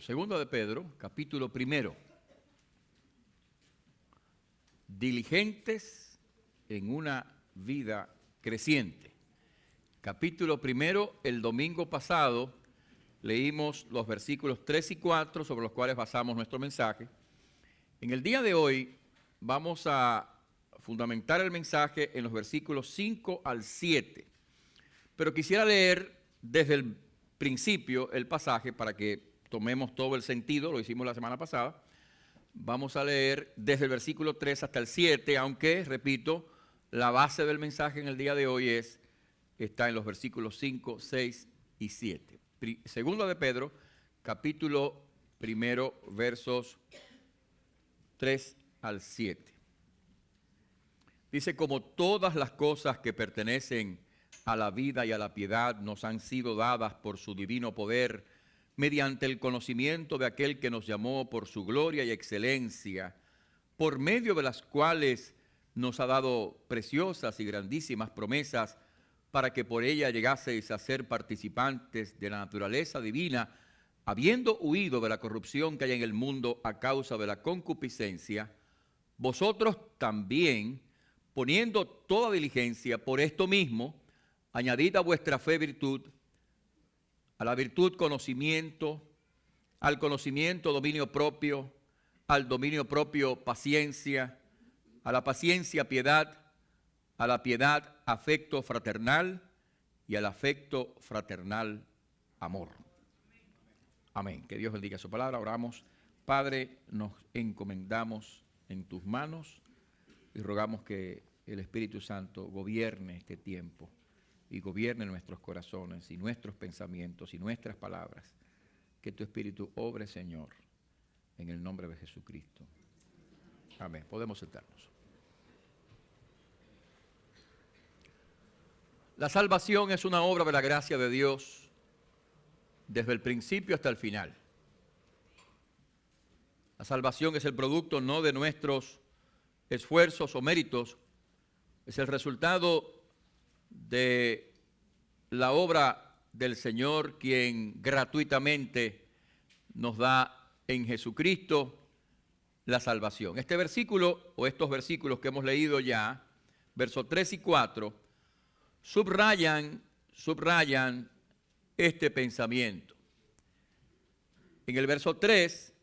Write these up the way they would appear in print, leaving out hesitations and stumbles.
Segundo de Pedro, capítulo 1. Diligentes en una vida creciente. Capítulo 1, el domingo pasado leímos los versículos 3 y 4 sobre los cuales basamos nuestro mensaje. En el día de hoy vamos a fundamentar el mensaje en los versículos 5 al 7. Pero quisiera leer desde el principio el pasaje para que tomemos todo el sentido, lo hicimos la semana pasada. Vamos a leer desde el versículo 3 hasta el 7, aunque, repito, la base del mensaje en el día de hoy está en los versículos 5, 6 y 7. Segundo de Pedro, capítulo 1, versos 3 al 7. Dice: como todas las cosas que pertenecen a la vida y a la piedad nos han sido dadas por su divino poder, mediante el conocimiento de aquel que nos llamó por su gloria y excelencia, por medio de las cuales nos ha dado preciosas y grandísimas promesas, para que por ella llegaseis a ser participantes de la naturaleza divina, habiendo huido de la corrupción que hay en el mundo a causa de la concupiscencia, vosotros también, poniendo toda diligencia por esto mismo, añadid a vuestra fe virtud, a la virtud conocimiento, al conocimiento dominio propio, al dominio propio paciencia, a la paciencia piedad, a la piedad afecto fraternal y al afecto fraternal amor. Amén. Que Dios bendiga su palabra. Oramos. Padre, nos encomendamos en tus manos y rogamos que el Espíritu Santo gobierne este tiempo y gobierne nuestros corazones y nuestros pensamientos y nuestras palabras. Que tu Espíritu obre, Señor, en el nombre de Jesucristo. Amén. Podemos sentarnos. La salvación es una obra de la gracia de Dios desde el principio hasta el final. La salvación es el producto no de nuestros esfuerzos o méritos, es el resultado de la obra del Señor, quien gratuitamente nos da en Jesucristo la salvación. Este versículo, o estos versículos que hemos leído ya, versos 3 y 4, subrayan este pensamiento. En el verso 3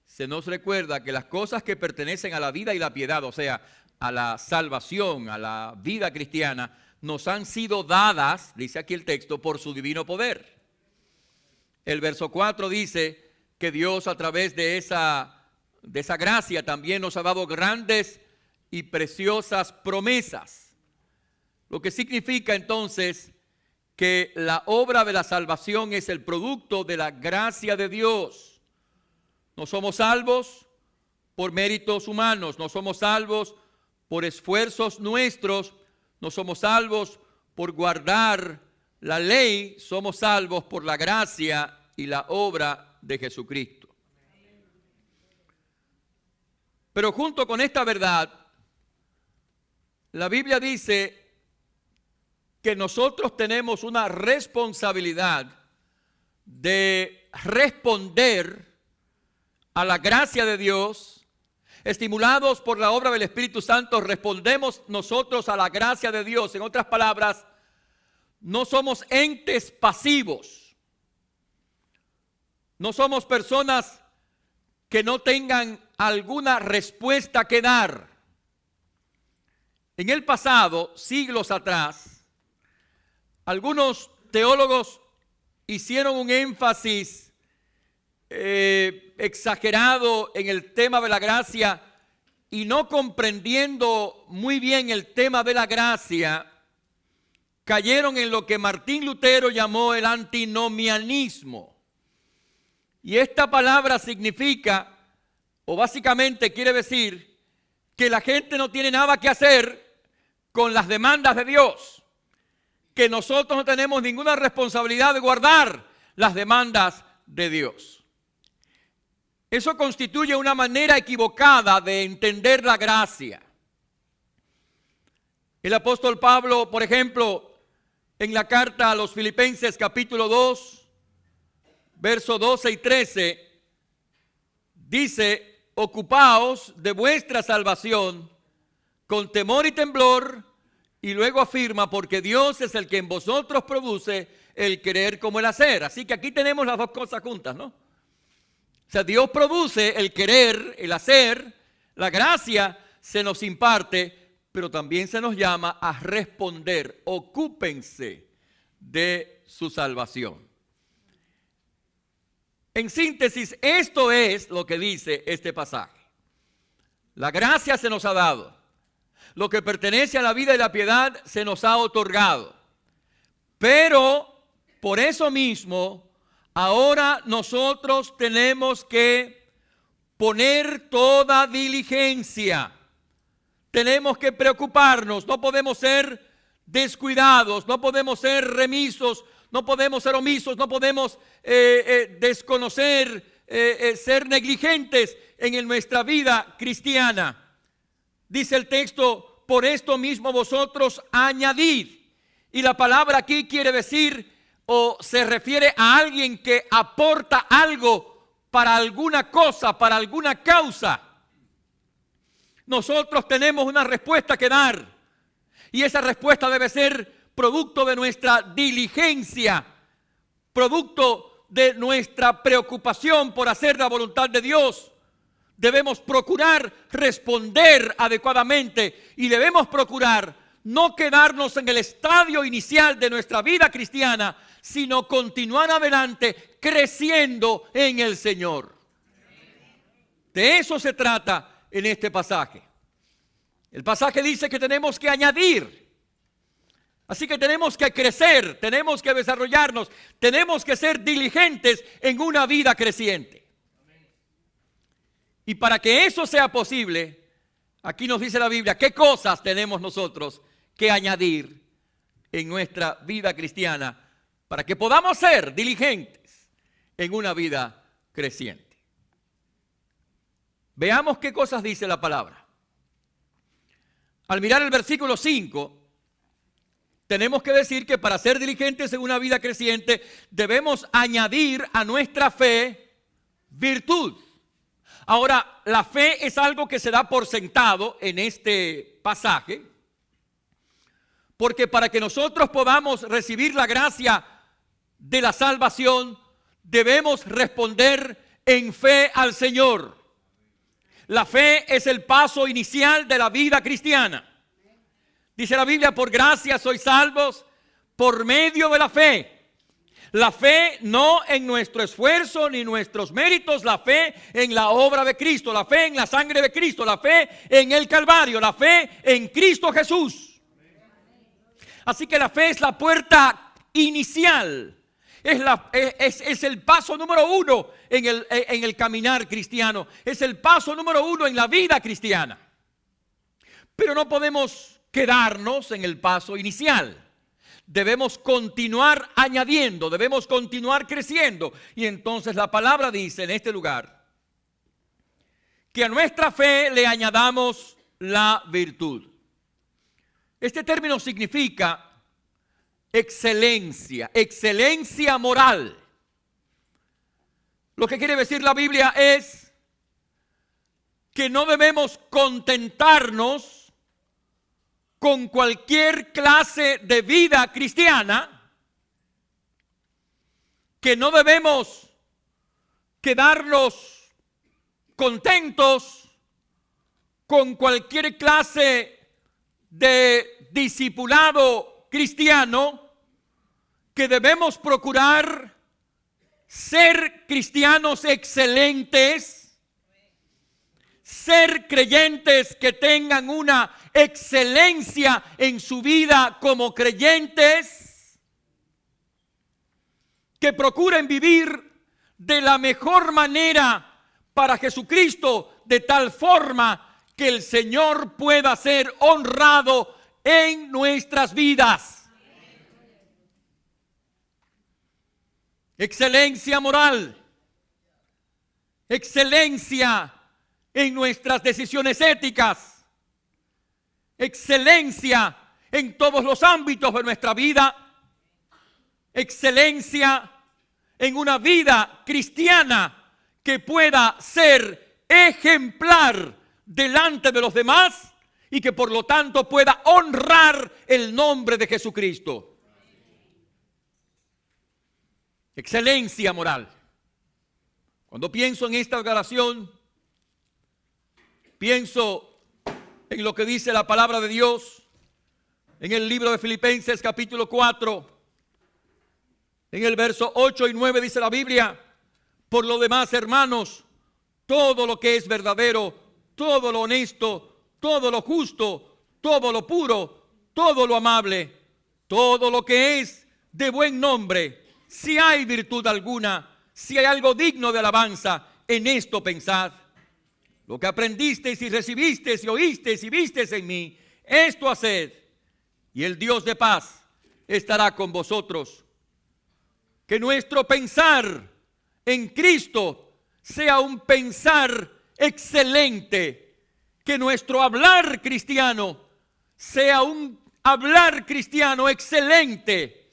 se nos recuerda que las cosas que pertenecen a la vida y la piedad, o sea, a la salvación, a la vida cristiana, nos han sido dadas, dice aquí el texto, por su divino poder. El verso 4 dice que Dios, a través de esa gracia, también nos ha dado grandes y preciosas promesas. Lo que significa entonces que la obra de la salvación es el producto de la gracia de Dios. No somos salvos por méritos humanos, no somos salvos por esfuerzos nuestros, no somos salvos por guardar la ley, somos salvos por la gracia y la obra de Jesucristo. Pero junto con esta verdad, la Biblia dice que nosotros tenemos una responsabilidad de responder a la gracia de Dios. Estimulados por la obra del Espíritu Santo, respondemos nosotros a la gracia de Dios. En otras palabras, no somos entes pasivos. No somos personas que no tengan alguna respuesta que dar. En el pasado, siglos atrás, algunos teólogos hicieron un énfasis exagerado en el tema de la gracia y no comprendiendo muy bien el tema de la gracia, cayeron en lo que Martín Lutero llamó el antinomianismo. Y esta palabra significa, o básicamente quiere decir, que la gente no tiene nada que hacer con las demandas de Dios, que nosotros no tenemos ninguna responsabilidad de guardar las demandas de Dios. Eso constituye una manera equivocada de entender la gracia. El apóstol Pablo, por ejemplo, en la carta a los Filipenses capítulo 2, versos 12 y 13, dice, ocupaos de vuestra salvación con temor y temblor, y luego afirma, porque Dios es el que en vosotros produce el querer como el hacer. Así que aquí tenemos las dos cosas juntas, ¿no? O sea, Dios produce el querer, el hacer, la gracia se nos imparte, pero también se nos llama a responder. Ocúpense de su salvación. En síntesis, esto es lo que dice este pasaje. La gracia se nos ha dado. Lo que pertenece a la vida y la piedad se nos ha otorgado. Pero por eso mismo, ahora nosotros tenemos que poner toda diligencia. Tenemos que preocuparnos. No podemos ser descuidados, no podemos ser remisos, no podemos ser omisos, no podemos desconocer, ser negligentes en nuestra vida cristiana. Dice el texto, por esto mismo vosotros añadid. Y la palabra aquí quiere decir o se refiere a alguien que aporta algo para alguna cosa, para alguna causa. Nosotros tenemos una respuesta que dar y esa respuesta debe ser producto de nuestra diligencia, producto de nuestra preocupación por hacer la voluntad de Dios. Debemos procurar responder adecuadamente y debemos procurar no quedarnos en el estadio inicial de nuestra vida cristiana, sino continuar adelante creciendo en el Señor. De eso se trata en este pasaje. El pasaje dice que tenemos que añadir. Así que tenemos que crecer, tenemos que desarrollarnos, tenemos que ser diligentes en una vida creciente. Y para que eso sea posible, aquí nos dice la Biblia, ¿qué cosas tenemos nosotros que añadir en nuestra vida cristiana para que podamos ser diligentes en una vida creciente? Veamos qué cosas dice la palabra. Al mirar el versículo 5, tenemos que decir que para ser diligentes en una vida creciente debemos añadir a nuestra fe virtud. Ahora, la fe es algo que se da por sentado en este pasaje, porque para que nosotros podamos recibir la gracia de la salvación, debemos responder en fe al Señor. La fe es el paso inicial de la vida cristiana. Dice la Biblia, por gracia sois salvos por medio de la fe. La fe no en nuestro esfuerzo ni nuestros méritos, la fe en la obra de Cristo, la fe en la sangre de Cristo, la fe en el Calvario, la fe en Cristo Jesús. Así que la fe es la puerta inicial, es el paso número uno en el caminar cristiano, es el paso número uno en la vida cristiana. Pero no podemos quedarnos en el paso inicial. Debemos continuar añadiendo, debemos continuar creciendo. Y entonces la palabra dice en este lugar que a nuestra fe le añadamos la virtud. Este término significa excelencia, excelencia moral. Lo que quiere decir la Biblia es que no debemos contentarnos con cualquier clase de vida cristiana, que no debemos quedarnos contentos con cualquier clase de discipulado cristiano, que debemos procurar ser cristianos excelentes, ser creyentes que tengan una excelencia en su vida como creyentes, que procuren vivir de la mejor manera para Jesucristo, de tal forma que el Señor pueda ser honrado en nuestras vidas. Excelencia moral, excelencia en nuestras decisiones éticas, excelencia en todos los ámbitos de nuestra vida, excelencia en una vida cristiana que pueda ser ejemplar delante de los demás y que por lo tanto pueda honrar el nombre de Jesucristo. Excelencia moral. Cuando pienso en esta oración, pienso en lo que dice la palabra de Dios en el libro de Filipenses capítulo 4, en el verso 8 y 9 dice la Biblia: por lo demás, hermanos, todo lo que es verdadero, todo lo honesto, todo lo justo, todo lo puro, todo lo amable, todo lo que es de buen nombre, si hay virtud alguna, si hay algo digno de alabanza, en esto pensad. Lo que aprendisteis y recibisteis y oísteis y visteis en mí, esto haced, y el Dios de paz estará con vosotros. Que nuestro pensar en Cristo sea un pensar excelente, que nuestro hablar cristiano sea un hablar cristiano excelente,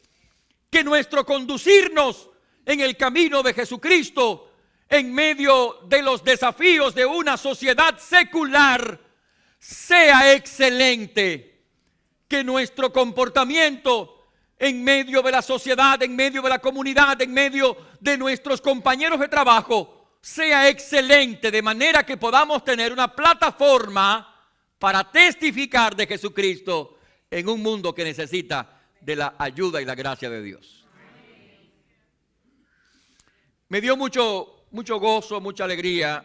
que nuestro conducirnos en el camino de Jesucristo en medio de los desafíos de una sociedad secular sea excelente, que nuestro comportamiento en medio de la sociedad, en medio de la comunidad, en medio de nuestros compañeros de trabajo sea excelente, de manera que podamos tener una plataforma para testificar de Jesucristo en un mundo que necesita de la ayuda y la gracia de Dios. Me dio mucho gozo, mucha alegría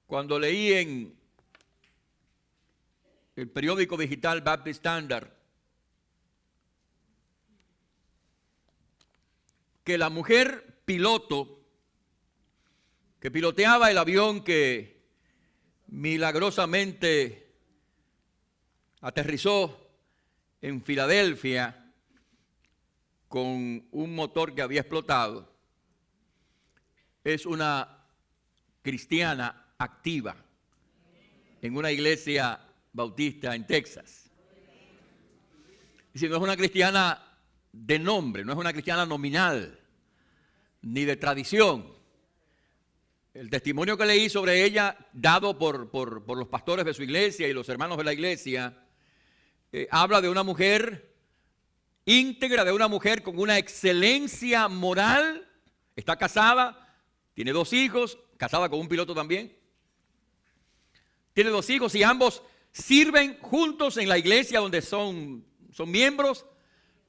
cuando leí en el periódico digital Baptist Standard que la mujer piloto que piloteaba el avión que milagrosamente aterrizó en Filadelfia con un motor que había explotado, es una cristiana activa en una iglesia bautista en Texas. Y si no es una cristiana de nombre, no es una cristiana nominal, ni de tradición. El testimonio que leí sobre ella, dado por los pastores de su iglesia y los hermanos de la iglesia, habla de una mujer íntegra, de una mujer con una excelencia moral. Está casada, tiene 2 hijos, casada con un piloto también. Tiene 2 hijos y ambos sirven juntos en la iglesia donde son miembros,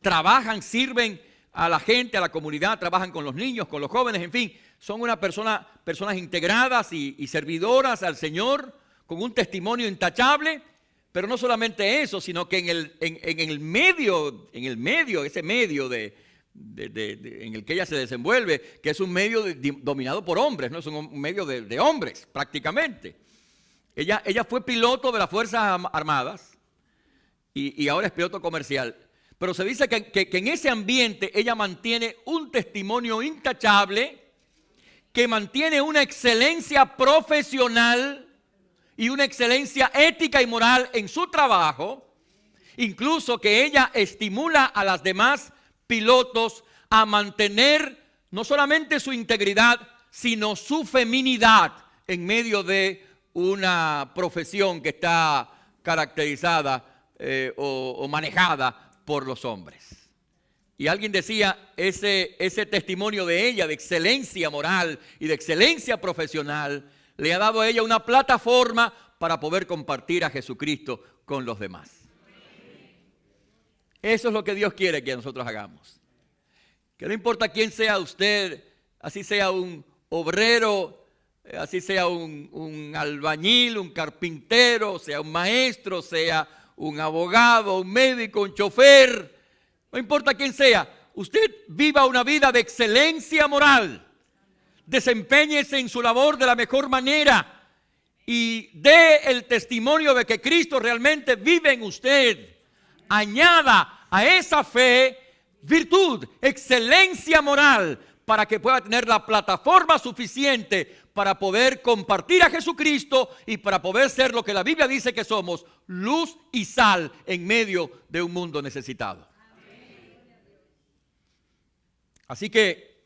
trabajan, sirven a la gente, a la comunidad, trabajan con los niños, con los jóvenes, en fin, son personas integradas y servidoras al Señor, con un testimonio intachable. Pero no solamente eso, sino que en el medio, ese medio en el que ella se desenvuelve, que es un medio dominado por hombres, no es un medio de hombres prácticamente. Ella fue piloto de las Fuerzas Armadas y ahora es piloto comercial. Pero se dice que en ese ambiente ella mantiene un testimonio intachable, que mantiene una excelencia profesional y una excelencia ética y moral en su trabajo, incluso que ella estimula a las demás pilotos a mantener no solamente su integridad, sino su feminidad en medio de una profesión que está caracterizada o manejada por los hombres. Y alguien decía, ese testimonio de ella, de excelencia moral y de excelencia profesional, le ha dado a ella una plataforma para poder compartir a Jesucristo con los demás. Eso es lo que Dios quiere que nosotros hagamos. Que no importa quién sea usted, así sea un obrero, así sea un albañil, un carpintero, sea un maestro, sea un abogado, un médico, un chofer, no importa quién sea, usted viva una vida de excelencia moral, desempeñese en su labor de la mejor manera y dé el testimonio de que Cristo realmente vive en usted. Añada a esa fe virtud, excelencia moral, para que pueda tener la plataforma suficiente para poder compartir a Jesucristo y para poder ser lo que la Biblia dice que somos, luz y sal en medio de un mundo necesitado. Así que,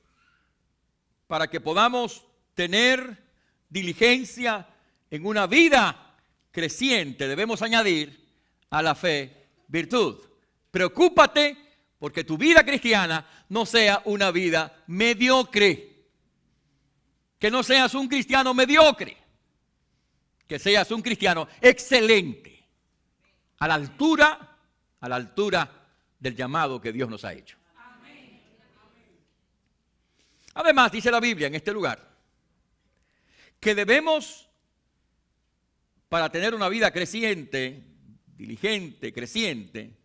para que podamos tener diligencia en una vida creciente, debemos añadir a la fe virtud. Preocúpate porque tu vida cristiana no sea una vida mediocre. Que no seas un cristiano mediocre. Que seas un cristiano excelente. A la altura del llamado que Dios nos ha hecho. Además, dice la Biblia en este lugar, que debemos, para tener una vida creciente, diligente, creciente,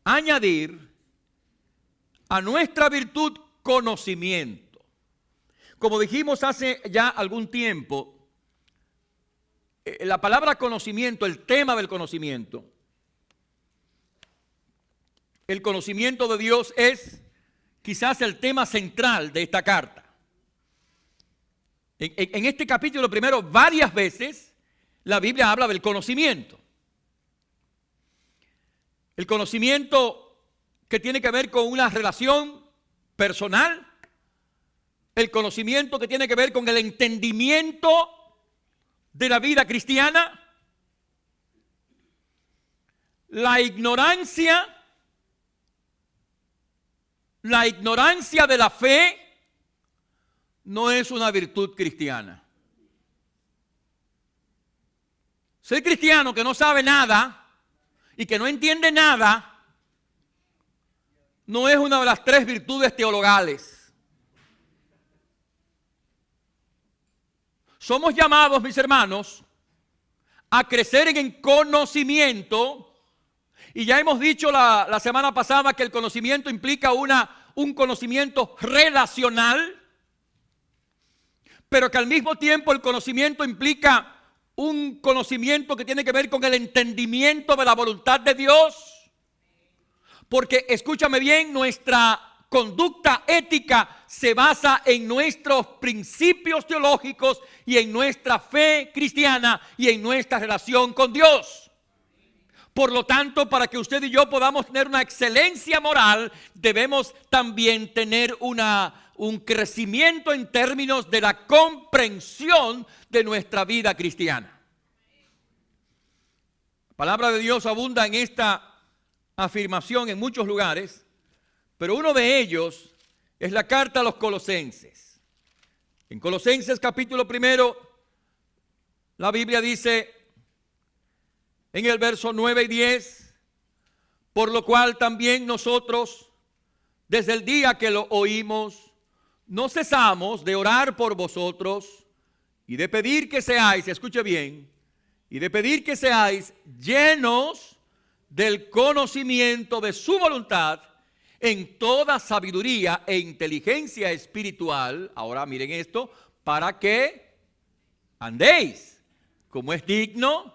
añadir a nuestra virtud conocimiento. Como dijimos hace ya algún tiempo, la palabra conocimiento, el tema del conocimiento, el conocimiento de Dios es quizás el tema central de esta carta. En este capítulo primero, varias veces, la Biblia habla del conocimiento. El conocimiento que tiene que ver con una relación personal, el conocimiento que tiene que ver con el entendimiento de la vida cristiana, la ignorancia de la fe no es una virtud cristiana. Ser cristiano que no sabe nada y que no entiende nada no es una de las 3 virtudes teologales. Somos llamados, mis hermanos, a crecer en conocimiento. Y ya hemos dicho la semana pasada que el conocimiento implica un conocimiento relacional, pero que al mismo tiempo el conocimiento implica un conocimiento que tiene que ver con el entendimiento de la voluntad de Dios. Porque, escúchame bien, nuestra conducta ética se basa en nuestros principios teológicos y en nuestra fe cristiana y en nuestra relación con Dios. Por lo tanto, para que usted y yo podamos tener una excelencia moral, debemos también tener un crecimiento en términos de la comprensión de nuestra vida cristiana. La palabra de Dios abunda en esta afirmación en muchos lugares, pero uno de ellos es la carta a los Colosenses. En Colosenses capítulo 1, la Biblia dice en el verso 9 y 10, por lo cual también nosotros, desde el día que lo oímos, no cesamos de orar por vosotros y de pedir que seáis, escuche bien, y de pedir que seáis llenos del conocimiento de su voluntad en toda sabiduría e inteligencia espiritual. Ahora miren esto, para que andéis como es digno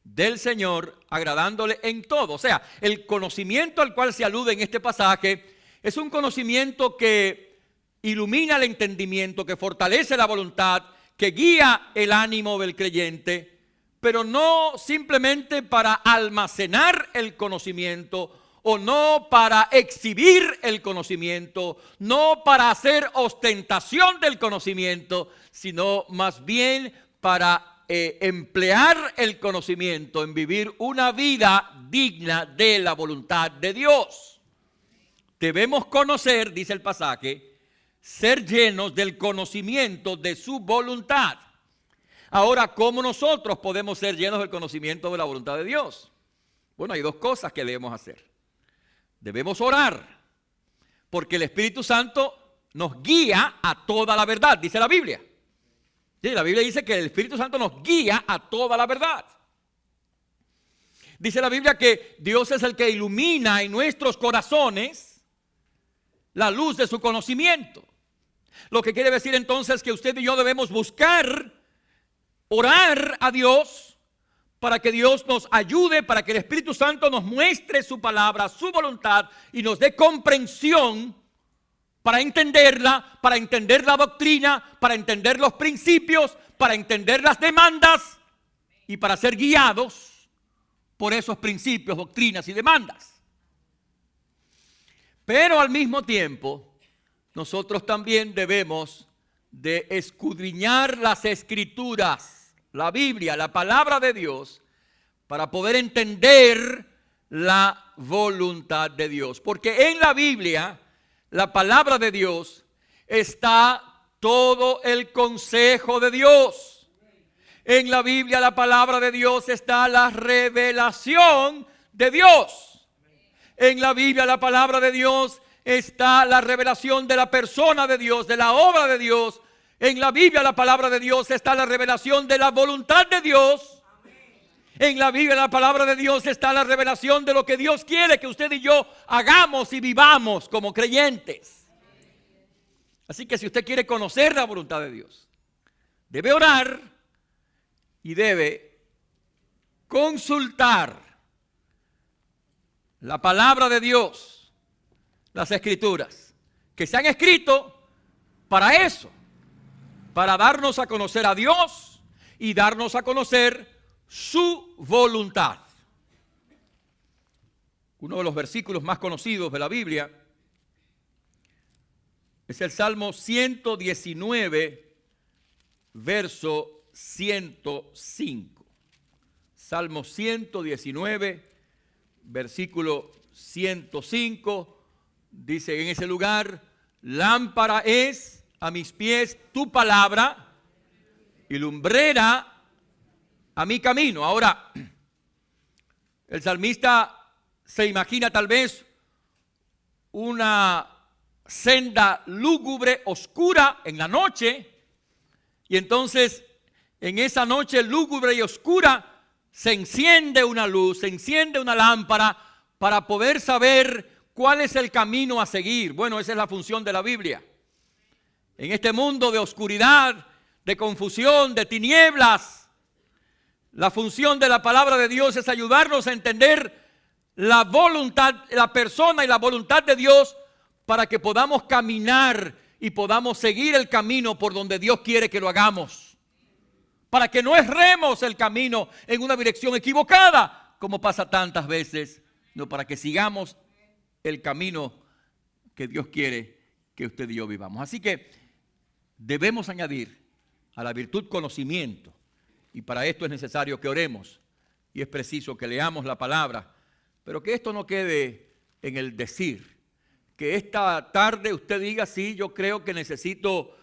del Señor, agradándole en todo. O sea, el conocimiento al cual se alude en este pasaje es un conocimiento que ilumina el entendimiento, que fortalece la voluntad, que guía el ánimo del creyente, pero no simplemente para almacenar el conocimiento o no para exhibir el conocimiento, no para hacer ostentación del conocimiento, sino más bien para emplear el conocimiento en vivir una vida digna de la voluntad de Dios. Debemos conocer, dice el pasaje, ser llenos del conocimiento de su voluntad. Ahora, ¿cómo nosotros podemos ser llenos del conocimiento de la voluntad de Dios? Bueno, hay 2 cosas que debemos hacer. Debemos orar, porque el Espíritu Santo nos guía a toda la verdad, dice la Biblia. Sí, la Biblia dice que el Espíritu Santo nos guía a toda la verdad. Dice la Biblia que Dios es el que ilumina en nuestros corazones la luz de su conocimiento. Lo que quiere decir entonces que usted y yo debemos buscar, orar a Dios para que Dios nos ayude, para que el Espíritu Santo nos muestre su palabra, su voluntad y nos dé comprensión para entenderla, para entender la doctrina, para entender los principios, para entender las demandas y para ser guiados por esos principios, doctrinas y demandas. Pero al mismo tiempo, nosotros también debemos de escudriñar las Escrituras, la Biblia, la palabra de Dios, para poder entender la voluntad de Dios. Porque en la Biblia, la palabra de Dios, está todo el consejo de Dios. En la Biblia, la palabra de Dios, está la revelación de Dios. En la Biblia, la palabra de Dios, está la revelación de la persona de Dios, de la obra de Dios. En la Biblia, la palabra de Dios, está la revelación de la voluntad de Dios. En la Biblia, la palabra de Dios, está la revelación de lo que Dios quiere que usted y yo hagamos y vivamos como creyentes. Así que si usted quiere conocer la voluntad de Dios, debe orar y debe consultar la palabra de Dios, las Escrituras, que se han escrito para eso, para darnos a conocer a Dios y darnos a conocer su voluntad. Uno de los versículos más conocidos de la Biblia es el Salmo 119, verso 105. Salmo 119, versículo 105, dice en ese lugar: lámpara es a mis pies tu palabra y lumbrera a mi camino. Ahora, el salmista se imagina tal vez una senda lúgubre, oscura en la noche, y entonces en esa noche lúgubre y oscura se enciende una luz, se enciende una lámpara para poder saber cuál es el camino a seguir. Bueno, esa es la función de la Biblia. En este mundo de oscuridad, de confusión, de tinieblas, la función de la palabra de Dios es ayudarnos a entender la voluntad, la persona y la voluntad de Dios, para que podamos caminar y podamos seguir el camino por donde Dios quiere que lo hagamos. Para que no erremos el camino en una dirección equivocada, como pasa tantas veces, no, para que sigamos el camino que Dios quiere que usted y yo vivamos. Así que debemos añadir a la virtud conocimiento, y para esto es necesario que oremos y es preciso que leamos la palabra, pero que esto no quede en el decir. Que esta tarde usted diga: sí, yo creo que necesito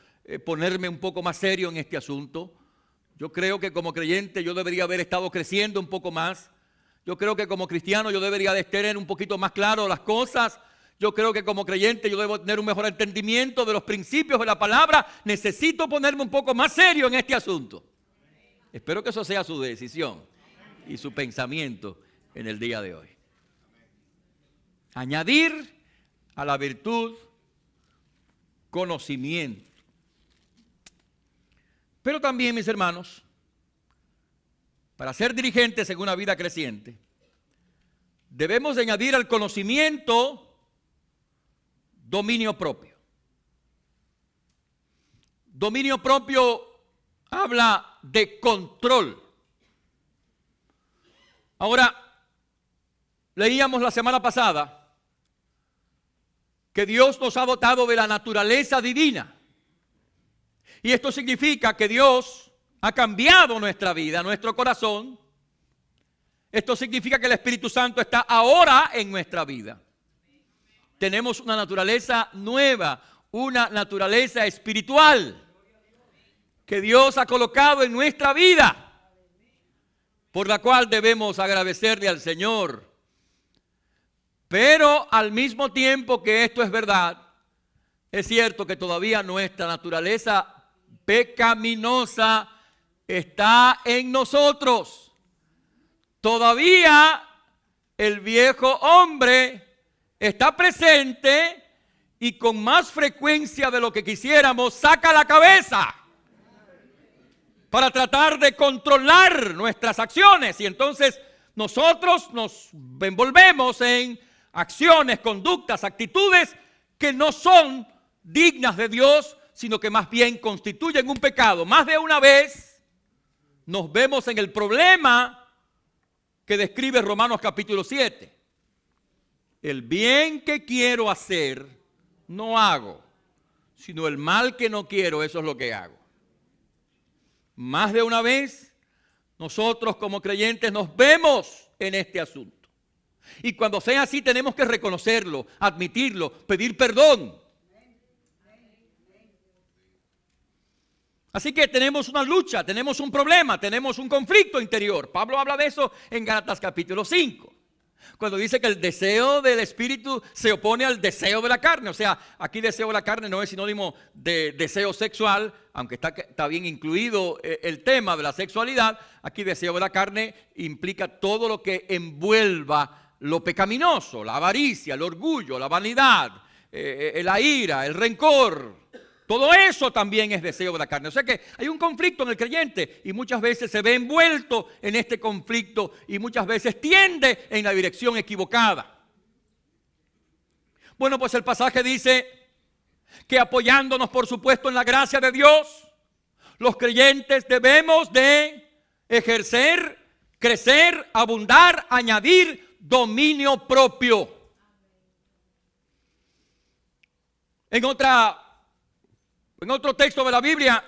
ponerme un poco más serio en este asunto. Yo creo que como creyente yo debería haber estado creciendo un poco más. Yo creo que como cristiano yo debería de tener un poquito más claro las cosas. Yo creo que como creyente yo debo tener un mejor entendimiento de los principios de la palabra. Necesito ponerme un poco más serio en este asunto. Espero que eso sea su decisión y su pensamiento en el día de hoy. Añadir a la virtud conocimiento. Pero también, mis hermanos, para ser dirigentes en una vida creciente, debemos añadir al conocimiento dominio propio. Dominio propio habla de control. Ahora, leíamos la semana pasada que Dios nos ha dotado de la naturaleza divina. Y esto significa que Dios ha cambiado nuestra vida, nuestro corazón. Esto significa que el Espíritu Santo está ahora en nuestra vida. Tenemos una naturaleza nueva, una naturaleza espiritual que Dios ha colocado en nuestra vida, por la cual debemos agradecerle al Señor. Pero al mismo tiempo que esto es verdad, es cierto que todavía nuestra naturaleza pecaminosa está en nosotros. Todavía el viejo hombre está presente y con más frecuencia de lo que quisiéramos saca la cabeza para tratar de controlar nuestras acciones. Y entonces nosotros nos envolvemos en acciones, conductas, actitudes que no son dignas de Dios, sino que más bien constituyen un pecado. Más de una vez nos vemos en el problema que describe Romanos capítulo 7. El bien que quiero hacer, no hago, sino el mal que no quiero, eso es lo que hago. Más de una vez, nosotros como creyentes nos vemos en este asunto. Y cuando sea así, tenemos que reconocerlo, admitirlo, pedir perdón. Así que tenemos una lucha, tenemos un problema, tenemos un conflicto interior. Pablo habla de eso en Gálatas capítulo 5. Cuando dice que el deseo del espíritu se opone al deseo de la carne. O sea, aquí deseo de la carne no es sinónimo de deseo sexual, aunque está bien incluido el tema de la sexualidad. Aquí deseo de la carne implica todo lo que envuelva lo pecaminoso, la avaricia, el orgullo, la vanidad, la ira, el rencor. Todo eso también es deseo de la carne. O sea que hay un conflicto en el creyente y muchas veces se ve envuelto en este conflicto y muchas veces tiende en la dirección equivocada. Bueno, pues el pasaje dice que apoyándonos, por supuesto, en la gracia de Dios, los creyentes debemos de ejercer, crecer, abundar, añadir dominio propio. En otro texto de la Biblia,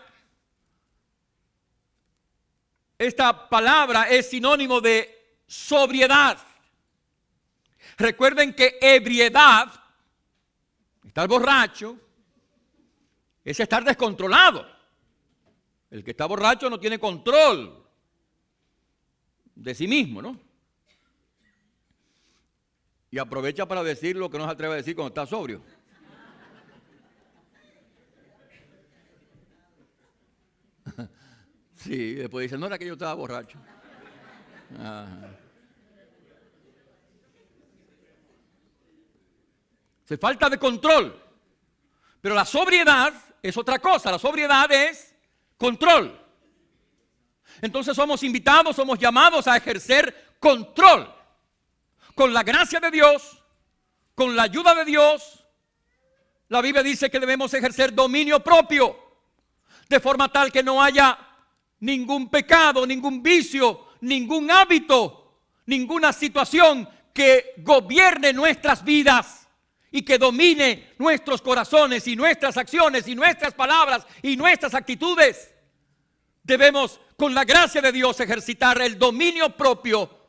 esta palabra es sinónimo de sobriedad. Recuerden que ebriedad, estar borracho, es estar descontrolado. El que está borracho no tiene control de sí mismo, ¿no? Y aprovecha para decir lo que no se atreve a decir cuando está sobrio. Sí, después dice, no era que yo estaba borracho. Ajá. Se falta de control. Pero la sobriedad es otra cosa. La sobriedad es control. Entonces somos invitados, somos llamados a ejercer control. Con la gracia de Dios, con la ayuda de Dios, la Biblia dice que debemos ejercer dominio propio. De forma tal que no haya ningún pecado, ningún vicio, ningún hábito, ninguna situación que gobierne nuestras vidas y que domine nuestros corazones y nuestras acciones y nuestras palabras y nuestras actitudes. Debemos, con la gracia de Dios, ejercitar el dominio propio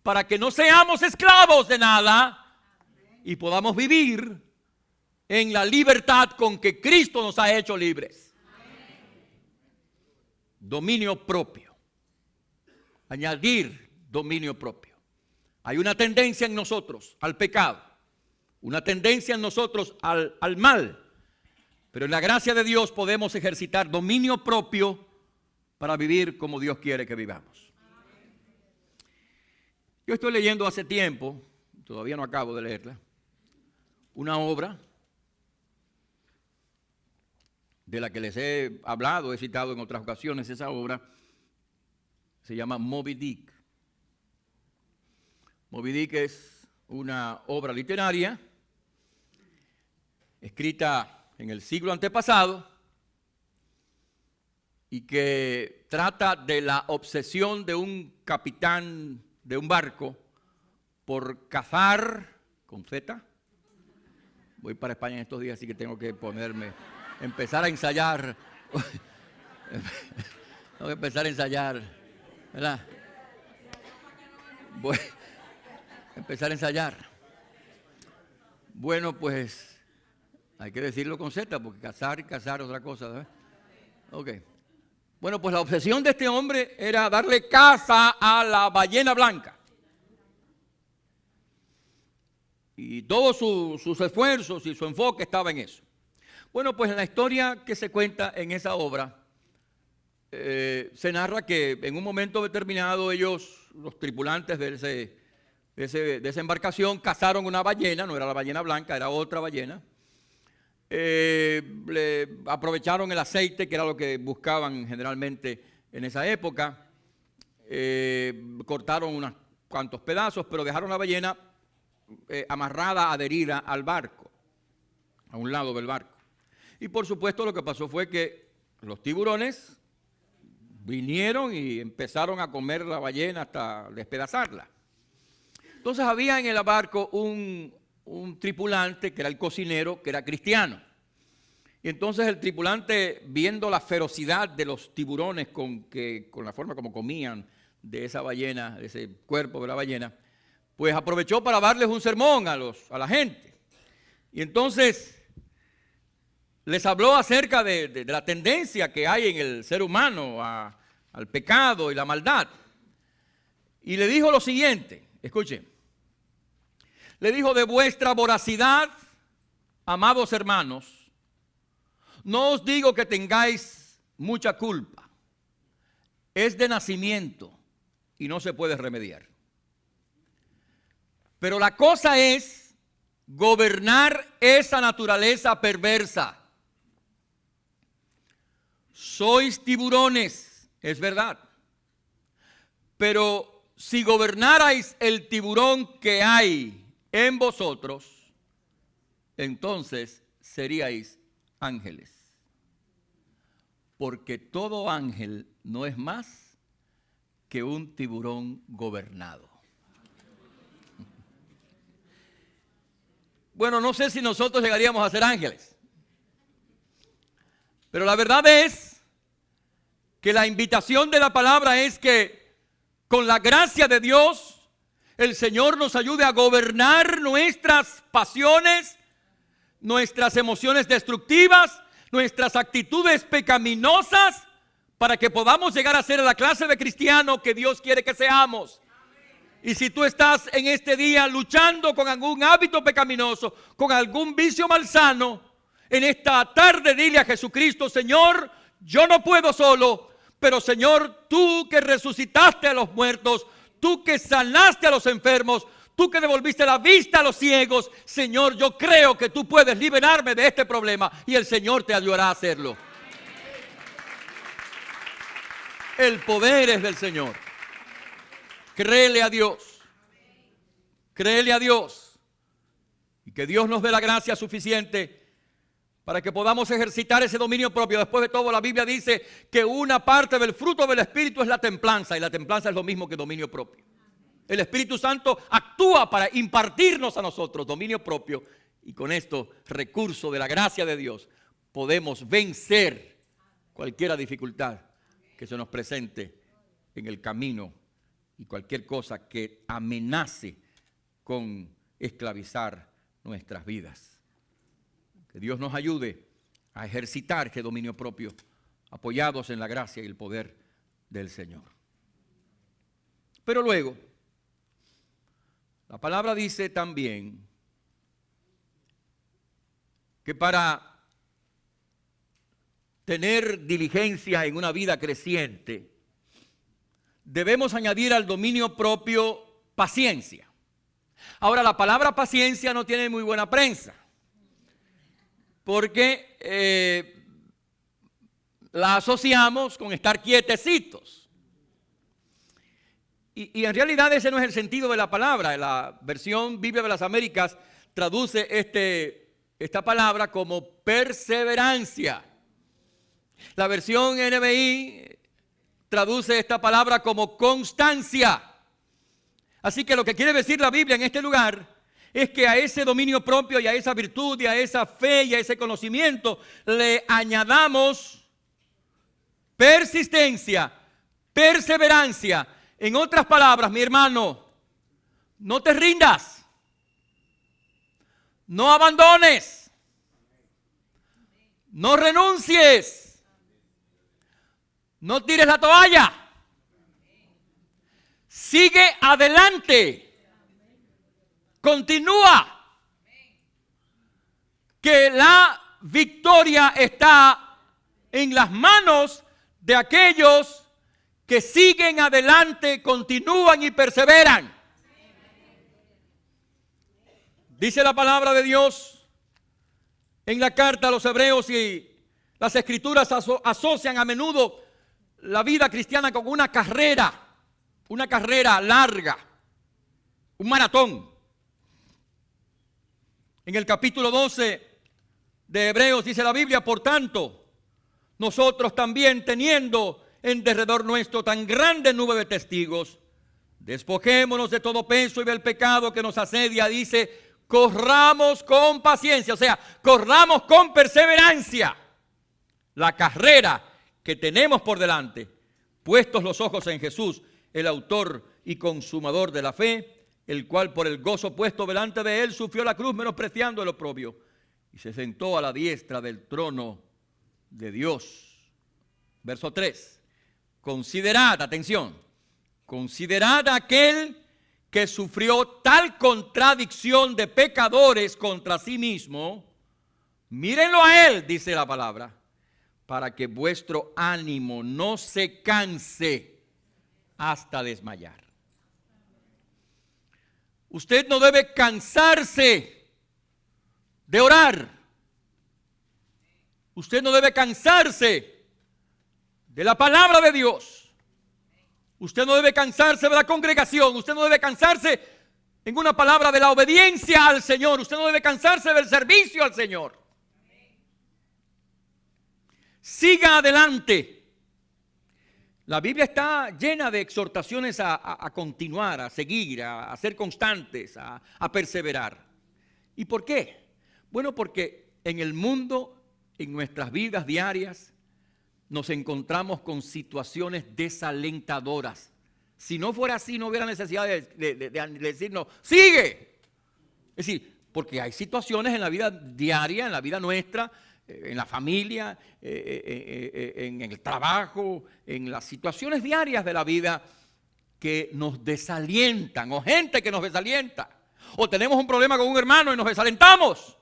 para que no seamos esclavos de nada y podamos vivir en la libertad con que Cristo nos ha hecho libres. Dominio propio. Añadir dominio propio. Hay una tendencia en nosotros al pecado, una tendencia en nosotros al mal, pero en la gracia de Dios podemos ejercitar dominio propio para vivir como Dios quiere que vivamos. Yo estoy leyendo hace tiempo, todavía no acabo de leerla, una obra de la que les he hablado, he citado en otras ocasiones. Esa obra se llama Moby Dick. Moby Dick es una obra literaria escrita en el siglo antepasado y que trata de la obsesión de un capitán de un barco por cazar con Z. Voy para España en estos días, así que tengo que empezar a ensayar. Tengo que empezar a ensayar, ¿verdad? Voy a empezar a ensayar. Bueno, pues hay que decirlo con Z, porque cazar y cazar es otra cosa, ¿verdad? Ok. Bueno, pues la obsesión de este hombre era darle caza a la ballena blanca. Y todos sus esfuerzos y su enfoque estaba en eso. Bueno, pues en la historia que se cuenta en esa obra, se narra que en un momento determinado ellos, los tripulantes de esa embarcación, cazaron una ballena, no era la ballena blanca, era otra ballena. Le aprovecharon el aceite, que era lo que buscaban generalmente en esa época. Cortaron unos cuantos pedazos, pero dejaron la ballena amarrada, adherida al barco, a un lado del barco. Y por supuesto lo que pasó fue que los tiburones vinieron y empezaron a comer la ballena hasta despedazarla. Entonces había en el barco un tripulante que era el cocinero, que era cristiano. Y entonces el tripulante, viendo la ferocidad de los tiburones con la forma como comían de esa ballena, de ese cuerpo de la ballena, pues aprovechó para darles un sermón a la gente. Y entonces les habló acerca de la tendencia que hay en el ser humano al pecado y la maldad. Y le dijo lo siguiente, escuchen. Le dijo: de vuestra voracidad, amados hermanos, no os digo que tengáis mucha culpa. Es de nacimiento y no se puede remediar. Pero la cosa es gobernar esa naturaleza perversa. Sois tiburones, es verdad. Pero si gobernarais el tiburón que hay en vosotros, entonces seríais ángeles. Porque todo ángel no es más que un tiburón gobernado. Bueno, no sé si nosotros llegaríamos a ser ángeles. Pero la verdad es que la invitación de la palabra es que con la gracia de Dios, el Señor nos ayude a gobernar nuestras pasiones, nuestras emociones destructivas, nuestras actitudes pecaminosas, para que podamos llegar a ser la clase de cristiano que Dios quiere que seamos. Y si tú estás en este día luchando con algún hábito pecaminoso, con algún vicio malsano, en esta tarde dile a Jesucristo: Señor, yo no puedo solo, pero Señor, tú que resucitaste a los muertos, tú que sanaste a los enfermos, tú que devolviste la vista a los ciegos, Señor, yo creo que tú puedes liberarme de este problema, y el Señor te ayudará a hacerlo. El poder es del Señor. Créele a Dios. Créele a Dios. Y que Dios nos dé la gracia suficiente para que podamos ejercitar ese dominio propio. Después de todo, la Biblia dice que una parte del fruto del Espíritu es la templanza, y la templanza es lo mismo que dominio propio. El Espíritu Santo actúa para impartirnos a nosotros dominio propio, y con esto, recurso de la gracia de Dios, podemos vencer cualquier dificultad que se nos presente en el camino y cualquier cosa que amenace con esclavizar nuestras vidas. Que Dios nos ayude a ejercitar este dominio propio, apoyados en la gracia y el poder del Señor. Pero luego, la palabra dice también que para tener diligencia en una vida creciente, debemos añadir al dominio propio paciencia. Ahora, la palabra paciencia no tiene muy buena prensa, porque la asociamos con estar quietecitos. Y en realidad ese no es el sentido de la palabra. La versión Biblia de las Américas traduce esta palabra como perseverancia. La versión NBI traduce esta palabra como constancia. Así que lo que quiere decir la Biblia en este lugar es que a ese dominio propio y a esa virtud y a esa fe y a ese conocimiento le añadamos persistencia, perseverancia. En otras palabras, mi hermano, no te rindas, no abandones, no renuncies. No tires la toalla. Sigue adelante. Continúa. Que la victoria está en las manos de aquellos que siguen adelante, continúan y perseveran. Dice la palabra de Dios en la carta a los Hebreos, y las Escrituras asocian a menudo la vida cristiana con una carrera larga, un maratón. En el capítulo 12 de Hebreos dice la Biblia: por tanto, nosotros también, teniendo en derredor nuestro tan grande nube de testigos, despojémonos de todo peso y del pecado que nos asedia, dice, corramos con paciencia, o sea, corramos con perseverancia la carrera que tenemos por delante, puestos los ojos en Jesús, el autor y consumador de la fe, el cual por el gozo puesto delante de él sufrió la cruz, menospreciando el oprobio, y se sentó a la diestra del trono de Dios. Verso 3. Considerad, atención, considerad a aquel que sufrió tal contradicción de pecadores contra sí mismo. Mírenlo a él, dice la palabra, para que vuestro ánimo no se canse hasta desmayar. Usted no debe cansarse de orar. Usted no debe cansarse de la palabra de Dios. Usted no debe cansarse de la congregación. Usted no debe cansarse, en una palabra, de la obediencia al Señor. Usted no debe cansarse del servicio al Señor. Siga adelante. La Biblia está llena de exhortaciones a continuar, a seguir, a ser constantes, a perseverar. ¿Y por qué? Bueno, porque en el mundo, en nuestras vidas diarias, nos encontramos con situaciones desalentadoras. Si no fuera así, no hubiera necesidad de decirnos, sigue. Es decir, porque hay situaciones en la vida diaria, en la vida nuestra, en la familia, en el trabajo, en las situaciones diarias de la vida que nos desalientan, o gente que nos desalienta, o tenemos un problema con un hermano y nos desalentamos.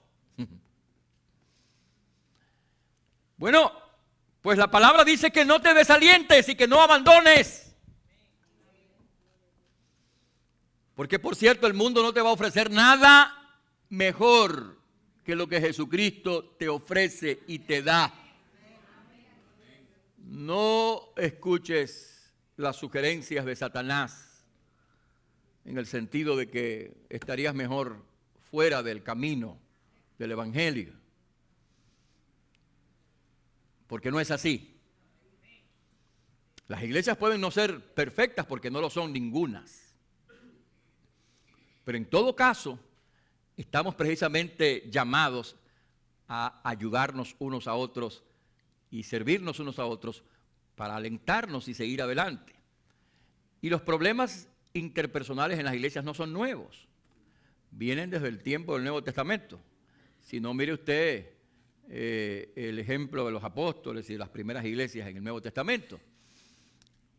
Bueno, pues la palabra dice que no te desalientes y que no abandones. Porque, por cierto, el mundo no te va a ofrecer nada mejor que lo que Jesucristo te ofrece y te da. No escuches las sugerencias de Satanás en el sentido de que estarías mejor fuera del camino del Evangelio. Porque no es así. Las iglesias pueden no ser perfectas porque no lo son ningunas. Pero en todo caso, estamos precisamente llamados a ayudarnos unos a otros y servirnos unos a otros para alentarnos y seguir adelante. Y los problemas interpersonales en las iglesias no son nuevos. Vienen desde el tiempo del Nuevo Testamento. Si no, mire usted el ejemplo de los apóstoles y de las primeras iglesias en el Nuevo Testamento.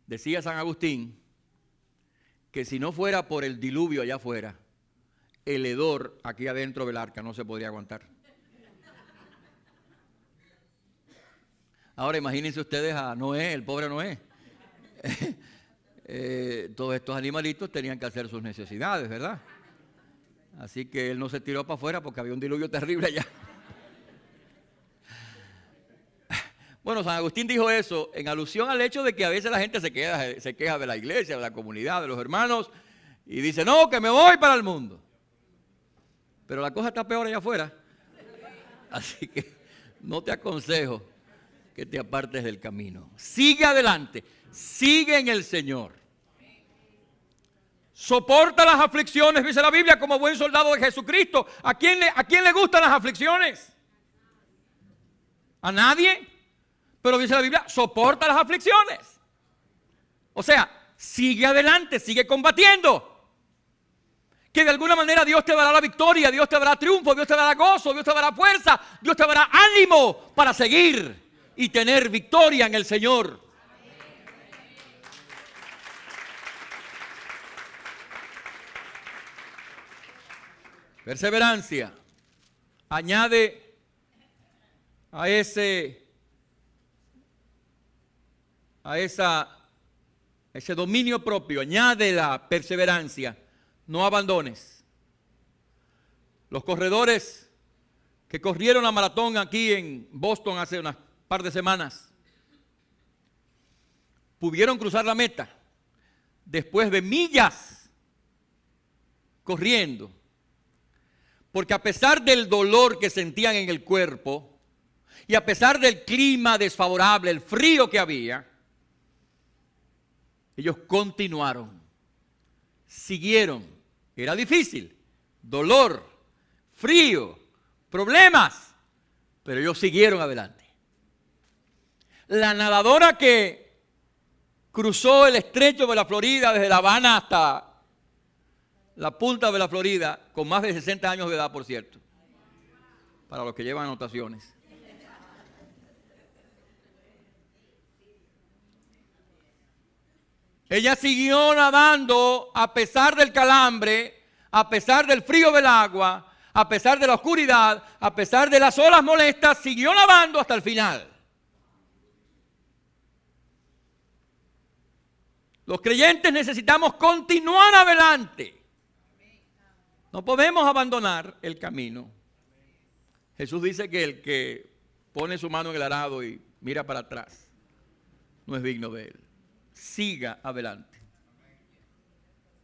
Decía San Agustín que si no fuera por el diluvio allá afuera, el hedor aquí adentro del arca no se podría aguantar. Ahora imagínense ustedes a Noé, el pobre Noé. Todos estos animalitos tenían que hacer sus necesidades, ¿verdad? Así que él no se tiró para afuera porque había un diluvio terrible allá. Bueno, San Agustín dijo eso en alusión al hecho de que a veces la gente se queja de la iglesia, de la comunidad, de los hermanos, y dice, no, que me voy para el mundo. Pero la cosa está peor allá afuera. Así que no te aconsejo que te apartes del camino. Sigue adelante, sigue en el Señor. Soporta las aflicciones, dice la Biblia, como buen soldado de Jesucristo. ¿A quién le gustan las aflicciones? ¿A nadie? Pero dice la Biblia, soporta las aflicciones. O sea, sigue adelante, sigue combatiendo. Que de alguna manera Dios te dará la victoria, Dios te dará triunfo, Dios te dará gozo, Dios te dará fuerza, Dios te dará ánimo para seguir y tener victoria en el Señor. Perseverancia. Añade a ese dominio propio, añade la perseverancia. No abandones. Los corredores que corrieron la maratón aquí en Boston hace unas par de semanas pudieron cruzar la meta después de millas corriendo, porque a pesar del dolor que sentían en el cuerpo y a pesar del clima desfavorable, el frío que había, ellos continuaron, siguieron. Era difícil, dolor, frío, problemas, pero ellos siguieron adelante. La nadadora que cruzó el estrecho de la Florida desde La Habana hasta la punta de la Florida, con más de 60 años de edad, por cierto, para los que llevan anotaciones. Ella siguió nadando a pesar del calambre, a pesar del frío del agua, a pesar de la oscuridad, a pesar de las olas molestas, siguió nadando hasta el final. Los creyentes necesitamos continuar adelante. No podemos abandonar el camino. Jesús dice que el que pone su mano en el arado y mira para atrás no es digno de él. Siga adelante.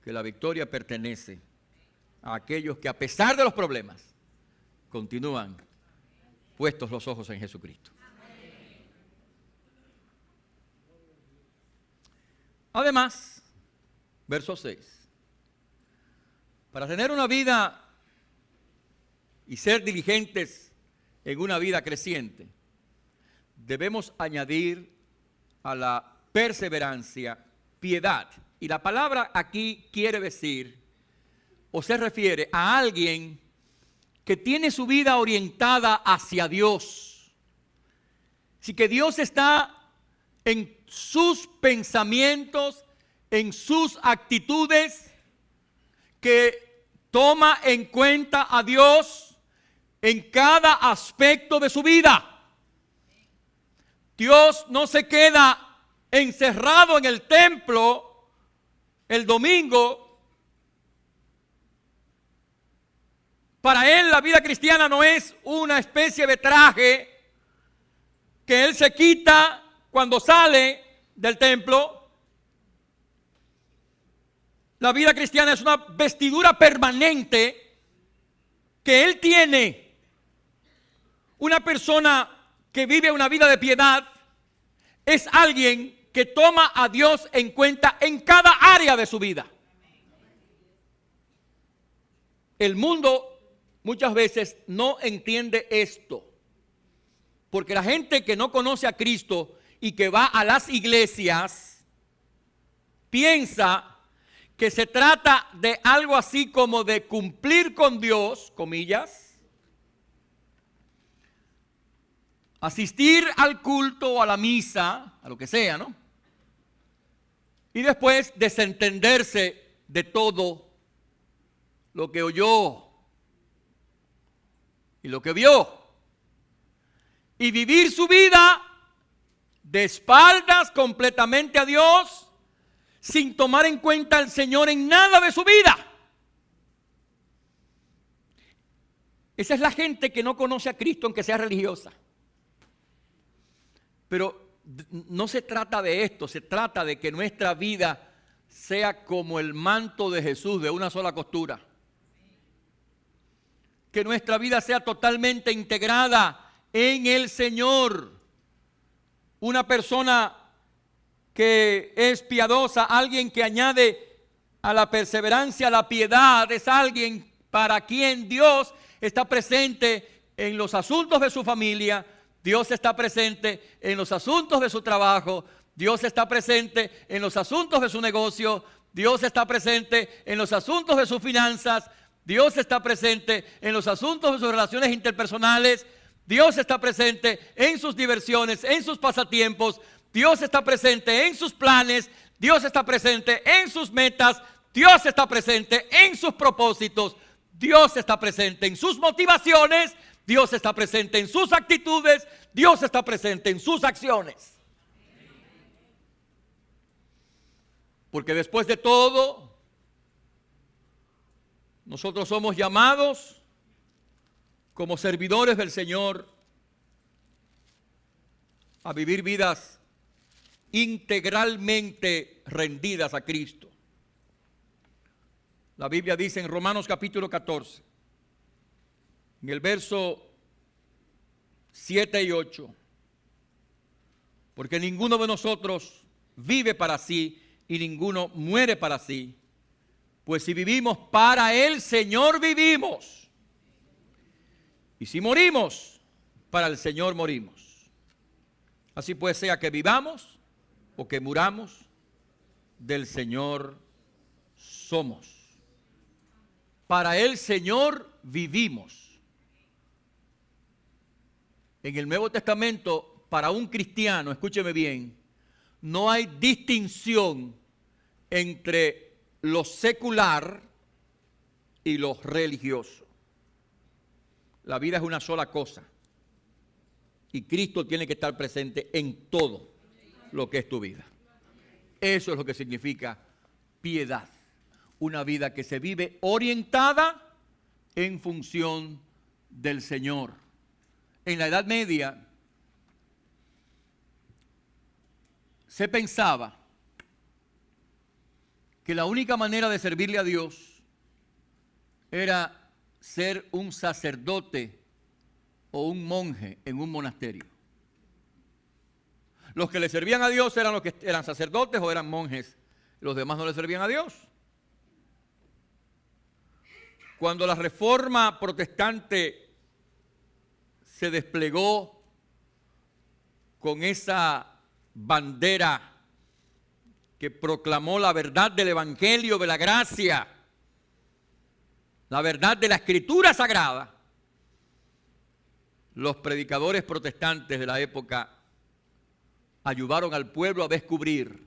Que la victoria pertenece a aquellos que a pesar de los problemas continúan puestos los ojos en Jesucristo. Además, verso 6. Para tener una vida y ser diligentes en una vida creciente, debemos añadir a la perseverancia piedad. Y la palabra aquí quiere decir, o se refiere a alguien que tiene su vida orientada hacia Dios. Así que Dios está en sus pensamientos, en sus actitudes, que toma en cuenta a Dios en cada aspecto de su vida. Dios no se queda encerrado en el templo el domingo. Para él la vida cristiana no es una especie de traje que él se quita cuando sale del templo. La vida cristiana es una vestidura permanente que él tiene. Una persona que vive una vida de piedad es alguien que toma a Dios en cuenta en cada área de su vida. El mundo muchas veces no entiende esto, porque la gente que no conoce a Cristo y que va a las iglesias piensa que se trata de algo así como de cumplir con Dios, comillas, asistir al culto o a la misa, a lo que sea, ¿no? Y después desentenderse de todo lo que oyó y lo que vio. Y vivir su vida de espaldas completamente a Dios, sin tomar en cuenta al Señor en nada de su vida. Esa es la gente que no conoce a Cristo aunque sea religiosa. Pero no se trata de esto, se trata de que nuestra vida sea como el manto de Jesús, de una sola costura. Que nuestra vida sea totalmente integrada en el Señor. Una persona que es piadosa, alguien que añade a la perseverancia la piedad, es alguien para quien Dios está presente en los asuntos de su familia. Dios está presente en los asuntos de su trabajo. Dios está presente en los asuntos de su negocio. Dios está presente en los asuntos de sus finanzas. Dios está presente en los asuntos de sus relaciones interpersonales. Dios está presente en sus diversiones, en sus pasatiempos. Dios está presente en sus planes. Dios está presente en sus metas. Dios está presente en sus propósitos. Dios está presente en sus motivaciones. Dios está presente en sus actitudes. Dios está presente en sus acciones. Porque después de todo, nosotros somos llamados como servidores del Señor a vivir vidas integralmente rendidas a Cristo. La Biblia dice en Romanos capítulo 14, en el verso 7 y 8, porque ninguno de nosotros vive para sí y ninguno muere para sí, pues si vivimos para el Señor vivimos, Y si morimos, para el Señor morimos. Así pues, sea que vivamos o que muramos, del Señor somos. Para el Señor vivimos. En el Nuevo Testamento, para un cristiano, escúcheme bien, no hay distinción entre lo secular y lo religioso. La vida es una sola cosa. Y Cristo tiene que estar presente en todo lo que es tu vida. Eso es lo que significa piedad. Una vida que se vive orientada en función del Señor. En la Edad Media se pensaba que la única manera de servirle a Dios era ser un sacerdote o un monje en un monasterio. Los que le servían a Dios eran los que eran sacerdotes o eran monjes. Los demás no le servían a Dios. Cuando la reforma protestante se desplegó con esa bandera que proclamó la verdad del Evangelio de la gracia, la verdad de la Escritura Sagrada, los predicadores protestantes de la época ayudaron al pueblo a descubrir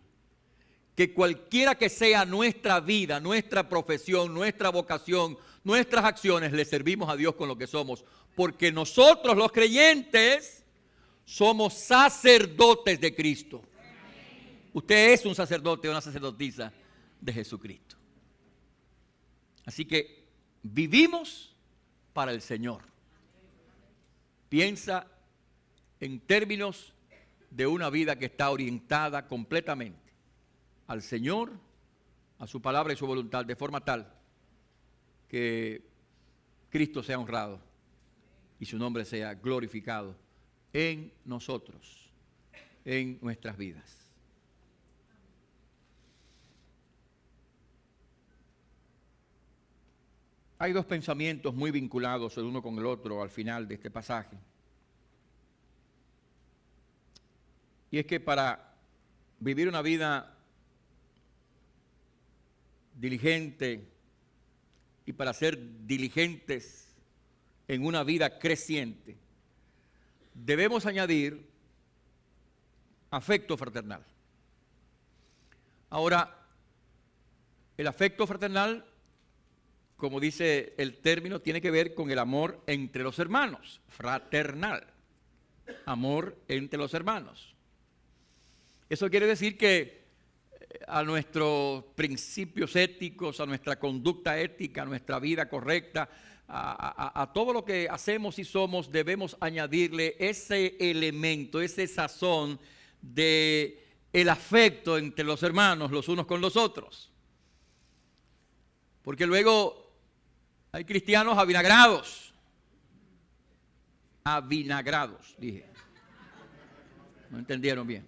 que cualquiera que sea nuestra vida, nuestra profesión, nuestra vocación, nuestras acciones, le servimos a Dios con lo que somos, porque nosotros los creyentes somos sacerdotes de Cristo. Usted es un sacerdote o una sacerdotisa de Jesucristo. Así que vivimos para el Señor. Piensa en términos de una vida que está orientada completamente al Señor, a su palabra y su voluntad, de forma tal que Cristo sea honrado y su nombre sea glorificado en nosotros, en nuestras vidas. Hay dos pensamientos muy vinculados el uno con el otro al final de este pasaje. Y es que para vivir una vida diligente y para ser diligentes en una vida creciente, debemos añadir afecto fraternal. Ahora, el afecto fraternal, como dice el término, tiene que ver con el amor entre los hermanos, fraternal, amor entre los hermanos. Eso quiere decir que a nuestros principios éticos, a nuestra conducta ética, a nuestra vida correcta, a todo lo que hacemos y somos, debemos añadirle ese elemento, ese sazón de el afecto entre los hermanos, los unos con los otros. Porque luego hay cristianos avinagrados. Avinagrados, dije. No entendieron bien.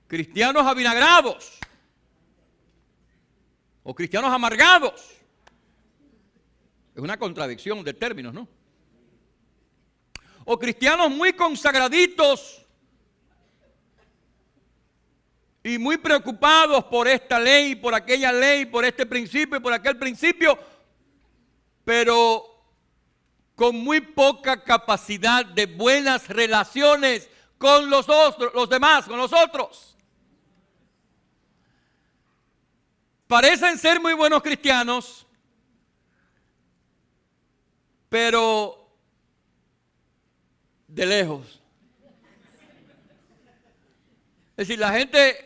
Cristianos avinagrados. O cristianos amargados. Es una contradicción de términos, ¿no? O cristianos muy consagraditos y muy preocupados por esta ley, por aquella ley, por este principio y por aquel principio, pero con muy poca capacidad de buenas relaciones con los demás, con los otros. Parecen ser muy buenos cristianos, pero de lejos. Es decir, la gente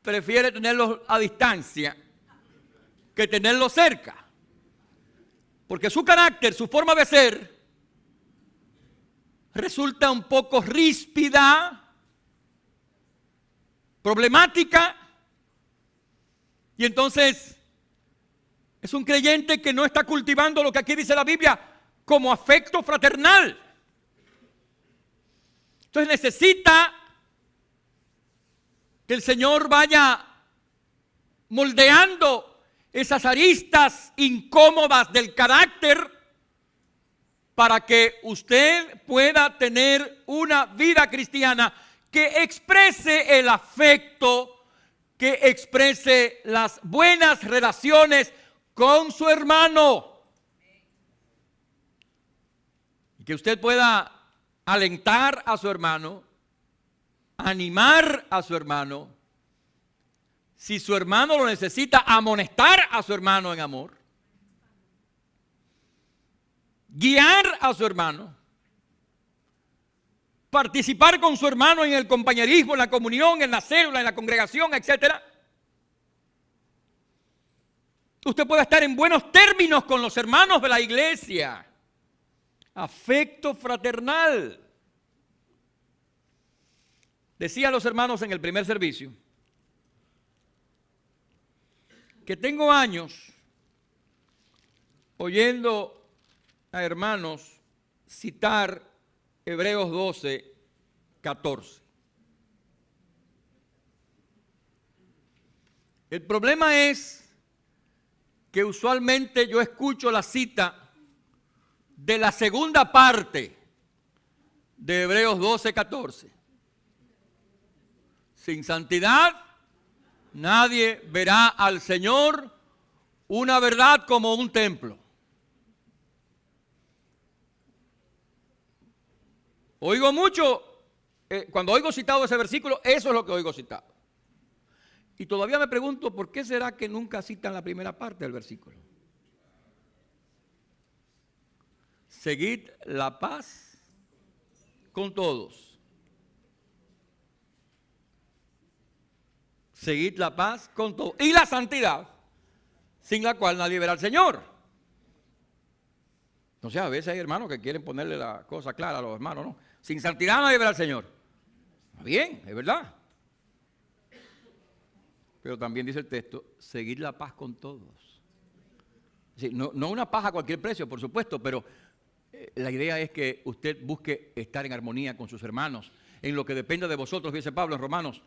prefiere tenerlos a distancia que tenerlos cerca. Porque su carácter, su forma de ser, resulta un poco ríspida, problemática. Y entonces es un creyente que no está cultivando lo que aquí dice la Biblia como afecto fraternal. Entonces necesita que el Señor vaya moldeando esas aristas incómodas del carácter para que usted pueda tener una vida cristiana que exprese el afecto, que exprese las buenas relaciones con su hermano. Y que usted pueda alentar a su hermano, animar a su hermano. Si su hermano lo necesita, amonestar a su hermano en amor. Guiar a su hermano. Participar con su hermano en el compañerismo, en la comunión, en la célula, en la congregación, etc. Usted puede estar en buenos términos con los hermanos de la iglesia. Afecto fraternal. Decía a los hermanos en el primer servicio que tengo años oyendo a hermanos citar Hebreos 12, 14. El problema es que usualmente yo escucho la cita de la segunda parte de Hebreos 12, 14. Sin santidad nadie verá al Señor, una verdad como un templo. Oigo mucho, cuando oigo citado ese versículo, eso es lo que oigo citado. Y todavía me pregunto, ¿por qué será que nunca citan la primera parte del versículo? Seguid la paz con todos. Seguid la paz con todos. Y la santidad, sin la cual nadie verá al Señor. Entonces a veces hay hermanos que quieren ponerle la cosa clara a los hermanos, ¿no? Sin santidad nadie verá al Señor. Bien, es verdad. Pero también dice el texto, seguid la paz con todos. Sí, no una paz a cualquier precio, por supuesto, pero la idea es que usted busque estar en armonía con sus hermanos. En lo que dependa de vosotros, dice Pablo en Romanos,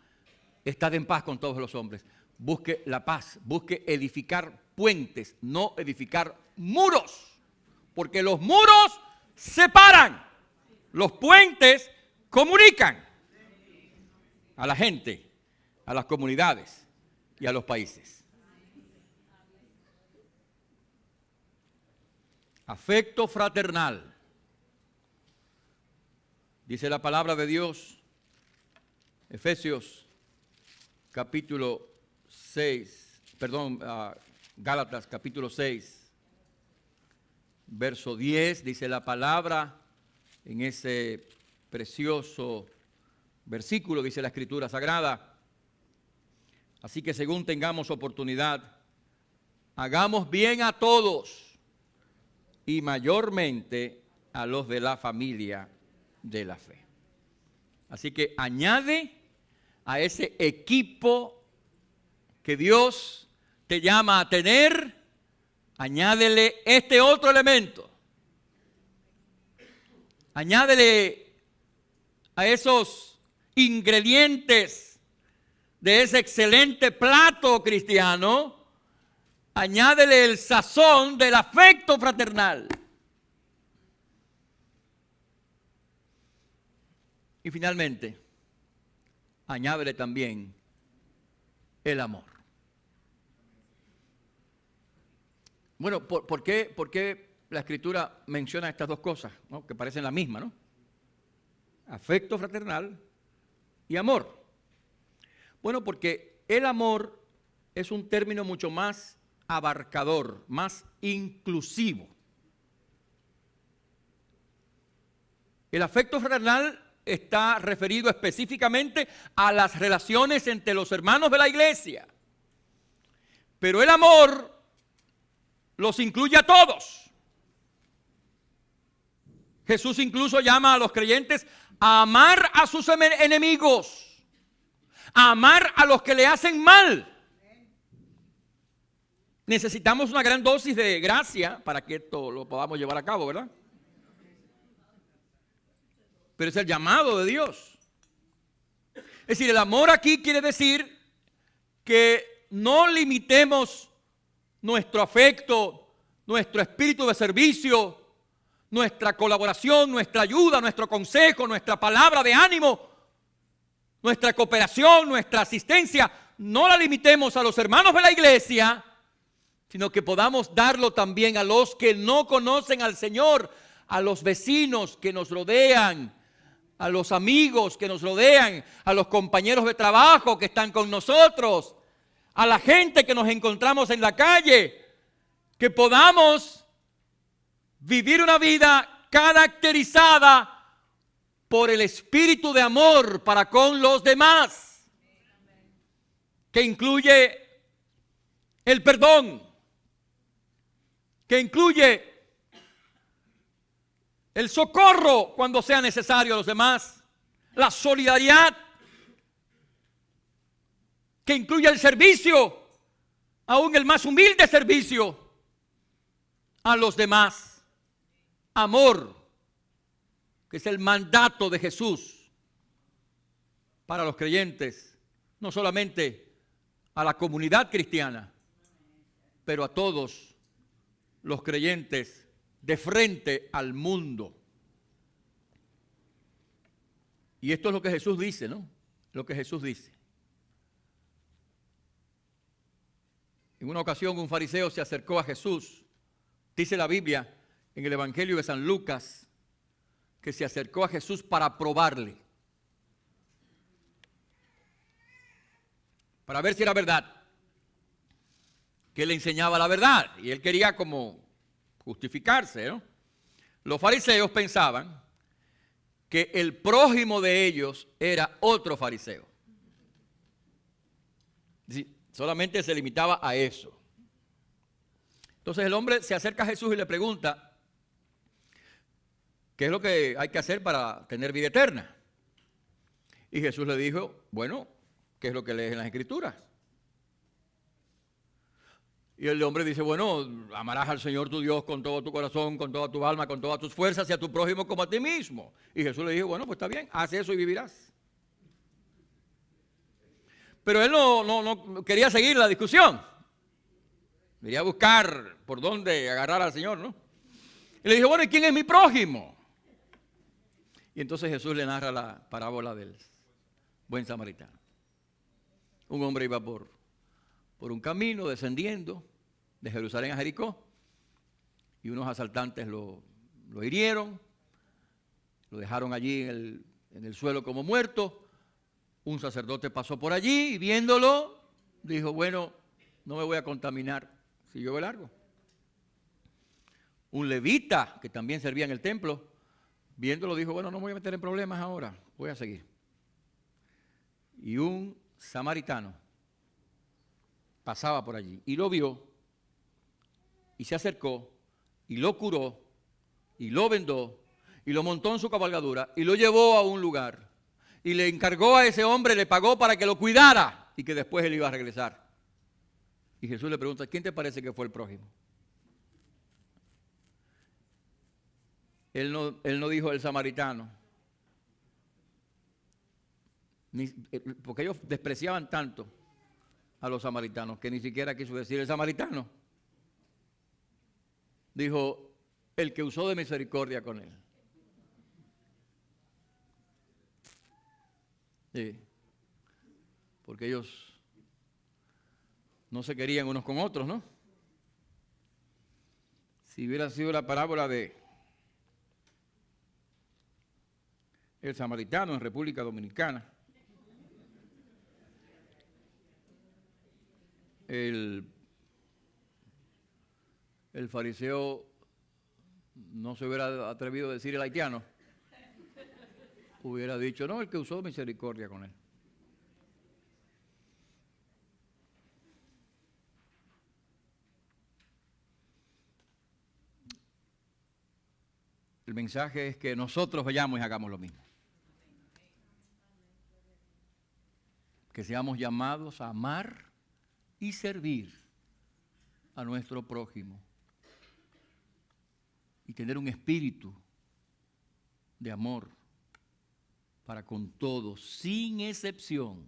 estad en paz con todos los hombres. Busque la paz, busque edificar puentes, no edificar muros. Porque los muros separan, los puentes comunican a la gente, a las comunidades y a los países. Afecto fraternal. Dice la palabra de Dios, Efesios capítulo 6, Gálatas capítulo 6, verso 10, dice la palabra en ese precioso versículo, dice la Escritura Sagrada. Así que según tengamos oportunidad, hagamos bien a todos y mayormente a los de la familia de la fe. Así que añade a ese equipo que Dios te llama a tener, añádele este otro elemento. Añádele a esos ingredientes de ese excelente plato cristiano, añádele el sazón del afecto fraternal. Y finalmente, añádele también el amor. Bueno, ¿por qué la Escritura menciona estas dos cosas, ¿no? Que parecen la misma, ¿no? Afecto fraternal y amor. Bueno, porque el amor es un término mucho más abarcador, más inclusivo. El afecto fraternal está referido específicamente a las relaciones entre los hermanos de la iglesia. Pero el amor los incluye a todos. Jesús incluso llama a los creyentes a amar a sus enemigos, a amar a los que le hacen mal. Necesitamos una gran dosis de gracia para que esto lo podamos llevar a cabo, ¿verdad? Pero es el llamado de Dios. Es decir, el amor aquí quiere decir que no limitemos nuestro afecto, nuestro espíritu de servicio, nuestra colaboración, nuestra ayuda, nuestro consejo, nuestra palabra de ánimo, nuestra cooperación, nuestra asistencia, no la limitemos a los hermanos de la iglesia, sino que podamos darlo también a los que no conocen al Señor, a los vecinos que nos rodean, a los amigos que nos rodean, a los compañeros de trabajo que están con nosotros, a la gente que nos encontramos en la calle, que podamos vivir una vida caracterizada por el espíritu de amor para con los demás, que incluye el perdón, que incluye el socorro cuando sea necesario a los demás, la solidaridad, que incluye el servicio, aún el más humilde servicio a los demás, amor, que es el mandato de Jesús para los creyentes, no solamente a la comunidad cristiana, pero a todos los creyentes de frente al mundo. Y esto es lo que Jesús dice, ¿no? Lo que Jesús dice. En una ocasión un fariseo se acercó a Jesús. Dice la Biblia en el Evangelio de San Lucas que se acercó a Jesús para probarle, para ver si era verdad, que él le enseñaba la verdad, y él quería como justificarse, ¿no? Los fariseos pensaban que el prójimo de ellos era otro fariseo. Solamente se limitaba a eso. Entonces el hombre se acerca a Jesús y le pregunta, ¿qué es lo que hay que hacer para tener vida eterna? Y Jesús le dijo, bueno, ¿qué es lo que lees en las Escrituras? Y el hombre dice, bueno, amarás al Señor tu Dios con todo tu corazón, con toda tu alma, con todas tus fuerzas y a tu prójimo como a ti mismo. Y Jesús le dijo, bueno, pues está bien, haz eso y vivirás. Pero él no quería seguir la discusión. Quería buscar por dónde agarrar al Señor, ¿no? Y le dijo, bueno, ¿y quién es mi prójimo? Y entonces Jesús le narra la parábola del buen samaritano. Un hombre iba por un camino descendiendo de Jerusalén a Jericó y unos asaltantes lo hirieron, lo dejaron allí en el suelo como muerto. Un sacerdote pasó por allí y viéndolo dijo, bueno, no me voy a contaminar, siguió de largo. Un levita que también servía en el templo, viéndolo dijo, bueno, no me voy a meter en problemas ahora, voy a seguir. Y un samaritano pasaba por allí y lo vio y se acercó y lo curó y lo vendó y lo montó en su cabalgadura y lo llevó a un lugar y le encargó a ese hombre, le pagó para que lo cuidara y que después él iba a regresar. Y Jesús le pregunta, ¿quién te parece que fue el prójimo? Él no dijo el samaritano, porque ellos despreciaban tanto a los samaritanos que ni siquiera quiso decir el samaritano. Dijo, el que usó de misericordia con él. Sí, porque ellos no se querían unos con otros, ¿no? Si hubiera sido la parábola de el samaritano en República Dominicana, el fariseo no se hubiera atrevido a decir el haitiano, hubiera dicho, no, el que usó misericordia con él. El mensaje es que nosotros vayamos y hagamos lo mismo. Que seamos llamados a amar y servir a nuestro prójimo y tener un espíritu de amor para con todos, sin excepción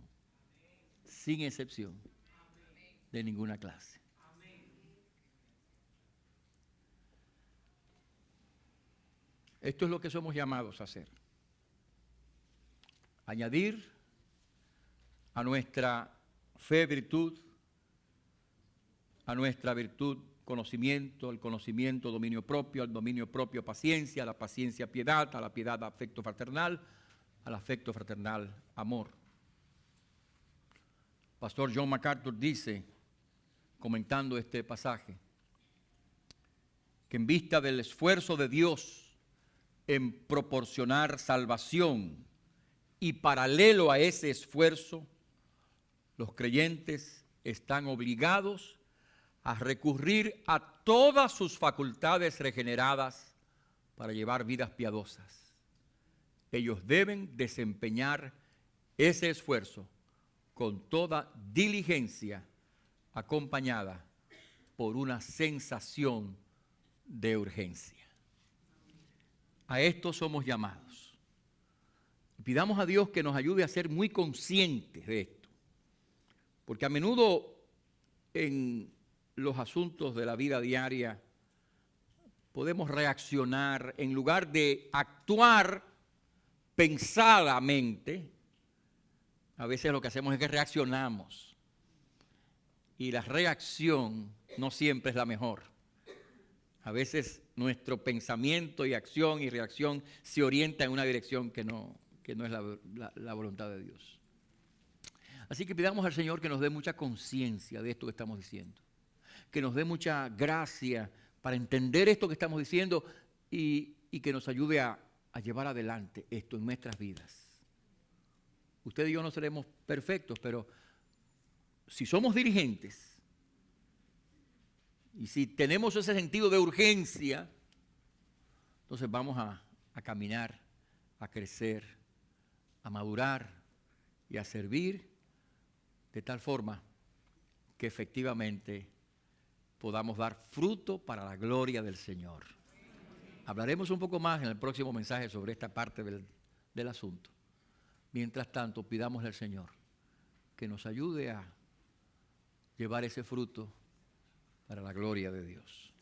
de ninguna clase. Esto es lo que somos llamados a hacer. Añadir a nuestra fe virtud, a nuestra virtud conocimiento, al conocimiento dominio propio, al dominio propio paciencia, a la paciencia piedad, a la piedad afecto fraternal, al afecto fraternal amor. Pastor John MacArthur dice, comentando este pasaje, que en vista del esfuerzo de Dios en proporcionar salvación y paralelo a ese esfuerzo, los creyentes están obligados a recurrir a todas sus facultades regeneradas para llevar vidas piadosas. Ellos deben desempeñar ese esfuerzo con toda diligencia, acompañada por una sensación de urgencia. A esto somos llamados. Pidamos a Dios que nos ayude a ser muy conscientes de esto, porque a menudo en los asuntos de la vida diaria podemos reaccionar en lugar de actuar pensadamente. A veces lo que hacemos es que reaccionamos y la reacción no siempre es la mejor. A veces nuestro pensamiento y acción y reacción se orienta en una dirección que no es la voluntad de Dios. Así que pidamos al Señor que nos dé mucha conciencia de esto que estamos diciendo, que nos dé mucha gracia para entender esto que estamos diciendo y que nos ayude a llevar adelante esto en nuestras vidas. Usted y yo no seremos perfectos, pero si somos dirigentes y si tenemos ese sentido de urgencia, entonces vamos a caminar, a crecer, a madurar y a servir de tal forma que efectivamente podamos dar fruto para la gloria del Señor. Hablaremos un poco más en el próximo mensaje sobre esta parte del asunto. Mientras tanto, pidámosle al Señor que nos ayude a llevar ese fruto para la gloria de Dios.